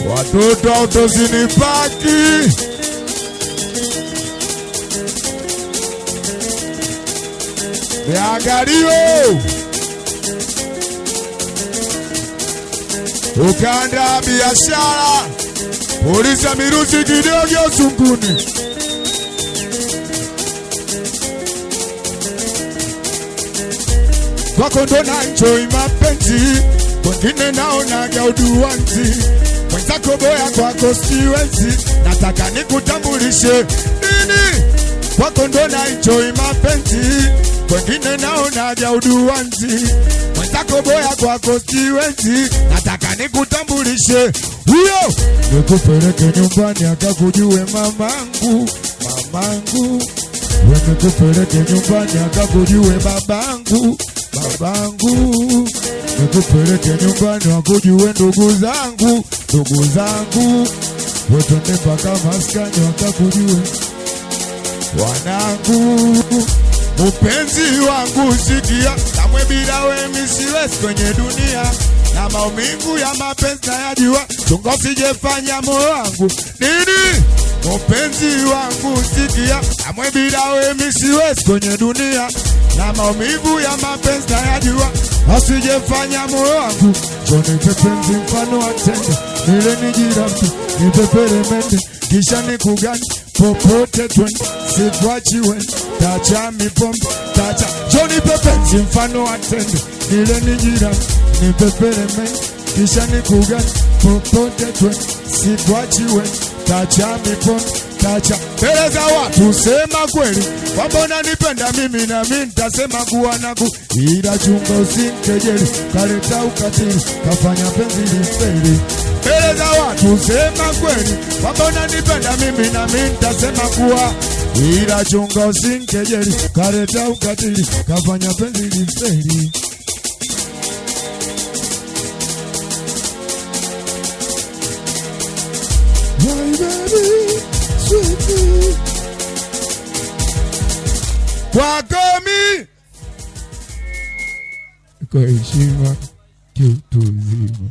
Watoto autosinipaki. Miangario ukanda biashara polisi mirusi kidogo Sunguni. Kwako ndo na enjoy mapenzi, wengine naona gauduanzi. Mwenzako boya kwako siwezi, nataka nikutambulishe nini. Kwako ndo na enjoy mapenzi, wengine naona gauduanzi. Mwenzako boya kwako siwezi, nataka nikutambulishe huyo. Nikupeleke nyumbani akakujue mamangu, mamangu. Nikupeleke nyumbani akakujue babangu, babangu. Nikupeleke nyumbani wakujue ndugu zangu, ndugu zangu. Twende mpaka maskani wakakujue wanangu. Mpenzi wangu sikia, kamwe bila wewe mimi siwezi kwenye dunia. Na maumivu ya mapenzi nayajua, chunga usijefanya moyo wangu nini. Mpenzi wangu sikia, kamwe bila wewe mimi siwezi kwenye dunia. Na maumivu ya mapenzi nayajua, usijefanya moyo wangu. Joni pepenzi mfano wa tende, nile nijirafu, nipepere mende, kisha nikugani popote twende, sikuachi wende, tacha mipombe, tacha. Joni pepenzi mfano wa tende, nile nijirafu, nipepere mende, kisha nikugani popote twende, sikuachi wende, tacha mipombe, tacha. Peleza watu sema kweli, kwamba unanipenda mimi na mimi nitasema kuwa naku. Ila chunga usinkejeli, kaleta ukatili, kafanya penzi lifeli. Peleza watu sema kweli, kwamba unanipenda mimi na mimi nitasema kuwa. Ila chunga usinkejeli, kaleta ukatili, kafanya penzi lifeli. My baby, sweetie. Kwakomi kwa heshima kiutu uzima.